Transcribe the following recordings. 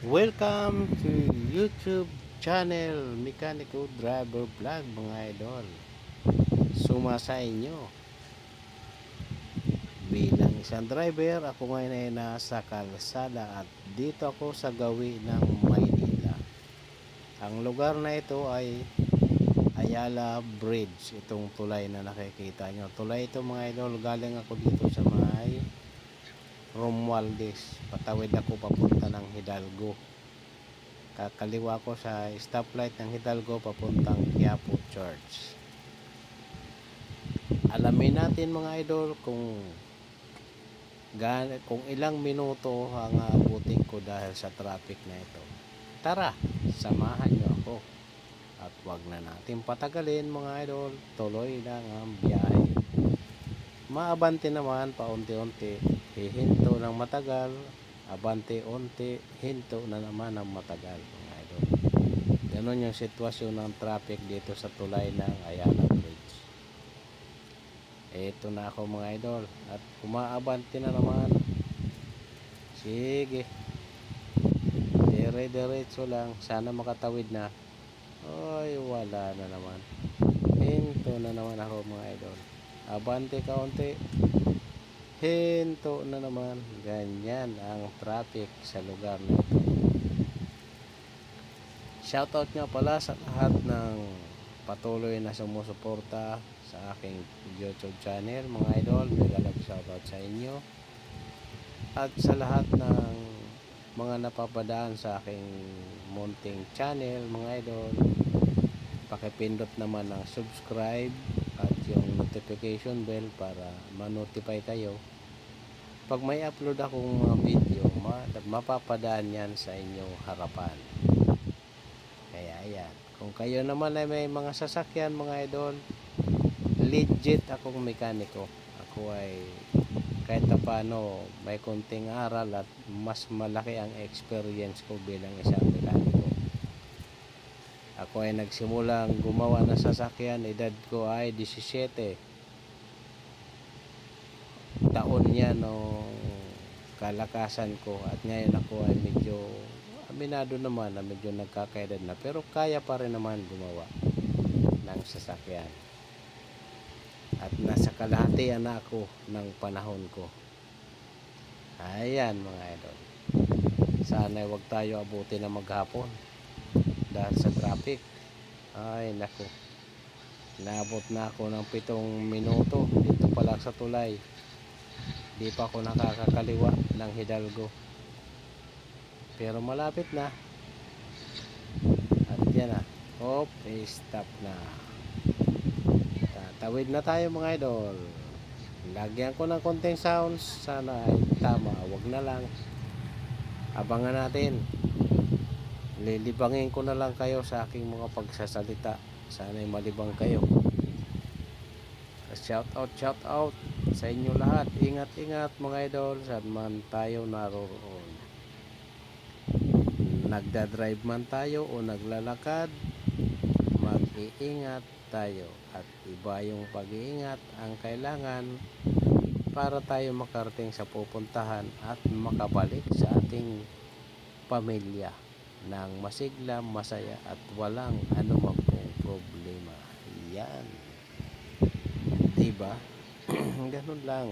Welcome to YouTube channel Mechanical Driver Vlog mga idol. Sumasa inyo. Bilang isang driver, ako ngayon ay nasa kalsada at dito ako sa gawi ng Maynila. Ang lugar na ito ay Ayala Bridge. Itong tulay na nakikita nyo. Tulay ito mga idol. Galing ako dito sa may Romualdez. Patawid ako papunta ng Hidalgo. Kakaliwa ko sa stoplight ng Hidalgo papuntang Quiapo Church. Alamin natin mga idol kung ilang minuto ang abutin ko dahil sa traffic na ito. Tara, samahan nyo ako. At wag na natin patagalin mga idol. Tuloy lang ang biyahe. Maabante naman paunti-unti. Hihinto ng matagal. Abante unti. Hinto na naman ng matagal mga idol. Ganon yung sitwasyon ng traffic dito sa tulay ng Ayala Bridge. Ito na ako mga idol. At umaabante na naman. Sige. Dire-diretso lang. Sana makatawid na. Ay, wala na naman. Hinto na naman ako mga idol. Abante kaunti. Hinto na naman. Ganyan ang traffic sa lugar na ito. Shoutout nga pala sa lahat ng patuloy na sumusuporta sa aking YouTube channel mga idol. Mega love shoutout sa inyo. At sa lahat ng mga napapadaan sa aking munting channel mga idol, pakipindot naman ng subscribe at yung notification bell para ma-notify kayo pag may upload akong mga video. Mapapadaan yan sa inyong harapan. Kaya ayan, kung kayo naman ay may mga sasakyan mga idol, legit akong mekaniko. Ako ay kahit paano may konting aral at mas malaki ang experience ko bilang isang mekaniko. Ako ay nagsimulang gumawa ng sasakyan, edad ko ay 17 taon yan nung kalakasan ko, at ngayon ako ay medyo aminado naman na medyo nagkakaedad na, pero kaya pa rin naman gumawa ng sasakyan. At nasa kalahatian na ako ng panahon ko. Ayan mga idol. Sana wag tayo abutin na maghapon dahil sa traffic. Ay naku. Naabot na ako ng 7 minuto dito pa lang sa tulay. Di pa ako nakakakaliwa ng Hidalgo. Pero malapit na. At yan na. Hop, stop na. Tatawid na tayo mga idol. Lagyan ko ng konting sounds. Sana ay tama. Wag na lang. Abangan natin. Lilibangin ko na lang kayo sa aking mga pagsasalita. Sana ay malibang kayo. Shout out sa inyo lahat. Ingat mga idol saan man tayo naroon. Nagdadrive man tayo o naglalakad, mag-iingat tayo. At iba yung pag-iingat ang kailangan para tayo makarating sa pupuntahan at makabalik sa ating pamilya ng masigla, masaya at walang anumang problema. Yan. Diba? Ganun lang.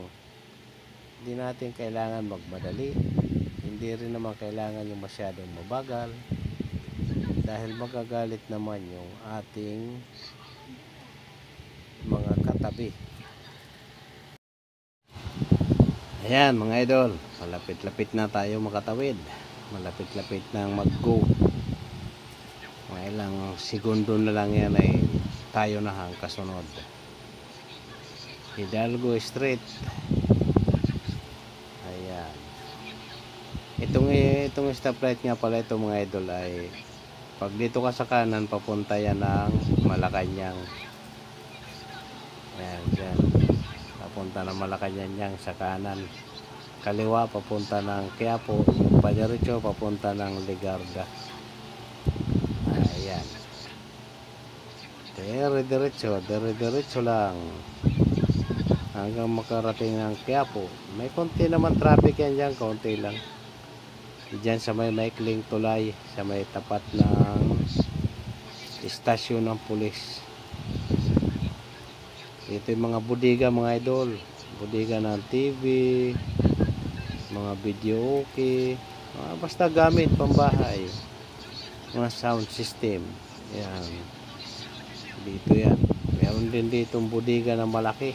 Hindi natin kailangan magmadali. Hindi rin naman kailangan yung masyadong mabagal. Dahil magagalit naman yung ating mga katabi. Ayan mga idol. Malapit-lapit na tayo makatawid. Malapit-lapit na mag-go. Mga ilang segundo na lang yan ay tayo na ang kasunod. Hidalgo Street. Ayan. Itong stoplight nga pala ito mga idol ay pag dito ka sa kanan papunta yan ng Malacanang. Ayan dyan. Papunta ng Malacanang yan sa kanan. Kaliwa papunta ng Quiapo. Padiretso papunta ng Ligarda. Ayan. Dire-diretso lang hanggang makarating ng Quiapo. May konti naman traffic yan dyan, konti lang. Diyan sa may maikling tulay, sa may tapat ng istasyon ng pulis. Ito yung mga bodega mga idol, bodega ng TV, mga video okay, basta gamit pambahay, mga sound system. Yan, dito yan. Meron din dito bodega na malaki,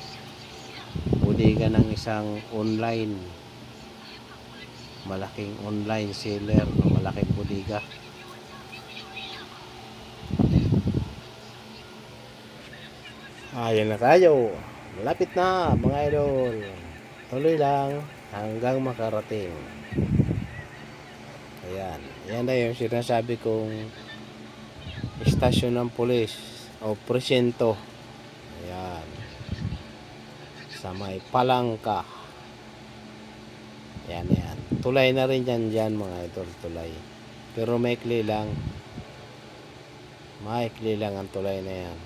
bodega ng isang malaking online seller, malaking bodega. Ayan na tayo, malapit na mga idol, tuloy lang hanggang makarating. Ayan, yan na yung sinasabi kong istasyon ng pulis o presinto. Ayan, sa may Palangka. Yan, yan, tulay na rin yan dyan mga idol, tulay, pero maikli lang ang tulay na yan.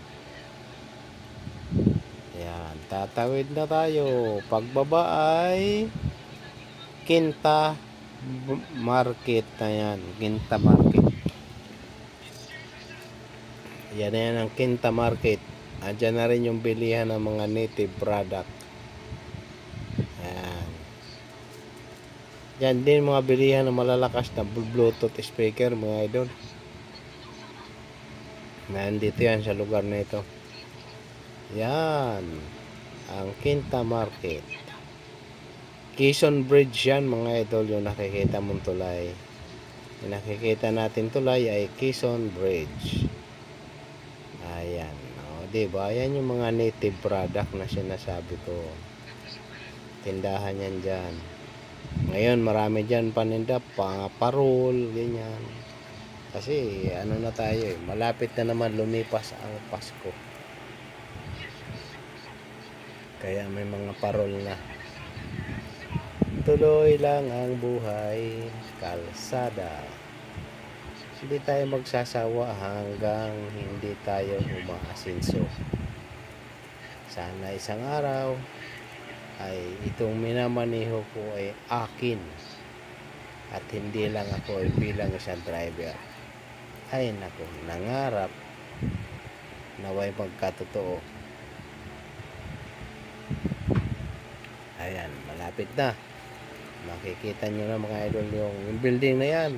Yan, tatawid na tayo. Pagbaba ay Quinta Market na yan, Quinta Market. Yan na yan ang Quinta Market. Andyan na rin yung bilihan ng mga native product. Ayan. Yan din mga bilihan ng malalakas na Bluetooth speaker mga idol. Nandito yan sa lugar na ito. Yan ang Quinta Market. Quezon Bridge yan mga idol, yung nakikita mong tulay. Yung nakikita natin tulay ay Quezon Bridge. Ayan, o, diba? Ayan yung mga native product na sinasabi ko. Tindahan yan dyan. Ngayon marami dyan paninda, parol, ganyan. Kasi ano na tayo eh, malapit na naman lumipas ang Pasko. Kaya may mga parol na. Tuloy lang ang buhay, kalsada. Hindi tayo magsasawa hanggang hindi tayo umaasinso. Sana isang araw ay itong minamaneho ko ay akin at hindi lang ako ay bilang isang driver. Ay nako, nangarap naway magkatotoo. Ayan, malapit na. Makikita nyo na mga idol yung building na yan.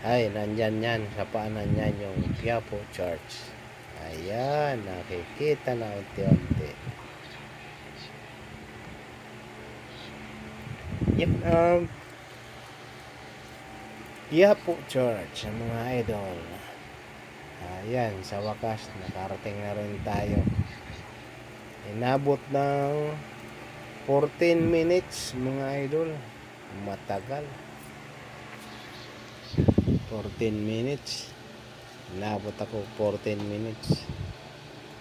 Ay, nandyan yan, sa paanan yan yung Quiapo Church. Ayan, nakikita na unti-unti. Yan ang Quiapo Church, mga idol. Ayan, sa wakas, nakarating na rin tayo. Inabot ng 14 minutes mga idol, matagal. 14 minutes, inabot ako 14 minutes,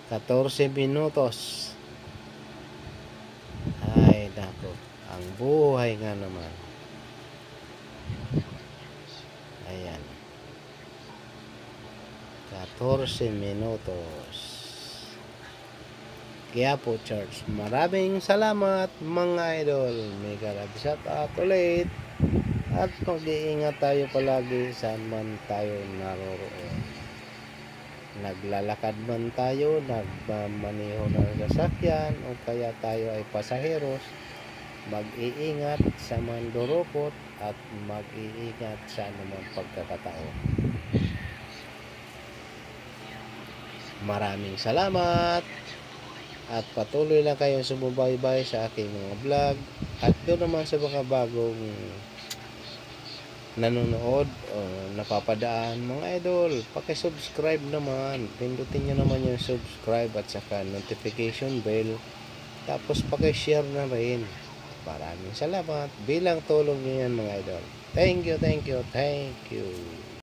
14 minutos. Ay nako, ang buhay nga naman. Ayan, 14 minutos. Quiapo Church. Maraming salamat mga idol. Mega love shout out ulit. At mag-iingat tayo palagi saan man tayo naroroon. Naglalakad man tayo, nagmamaneho ng sasakyan, o kaya tayo ay pasaheros, mag-iingat sa mandurukot at mag-iingat sa anumang pagkakataon. Maraming salamat. At patuloy lang kayong sumubaybay sa aking mga vlog. At doon naman sa mga bagong nanonood o napapadaan mga idol, paki-subscribe naman. Pindutin nyo naman yung subscribe at saka notification bell. Tapos paki-share na rin. Maraming salamat. Bilang tulong nyo yan mga idol. Thank you, thank you, thank you.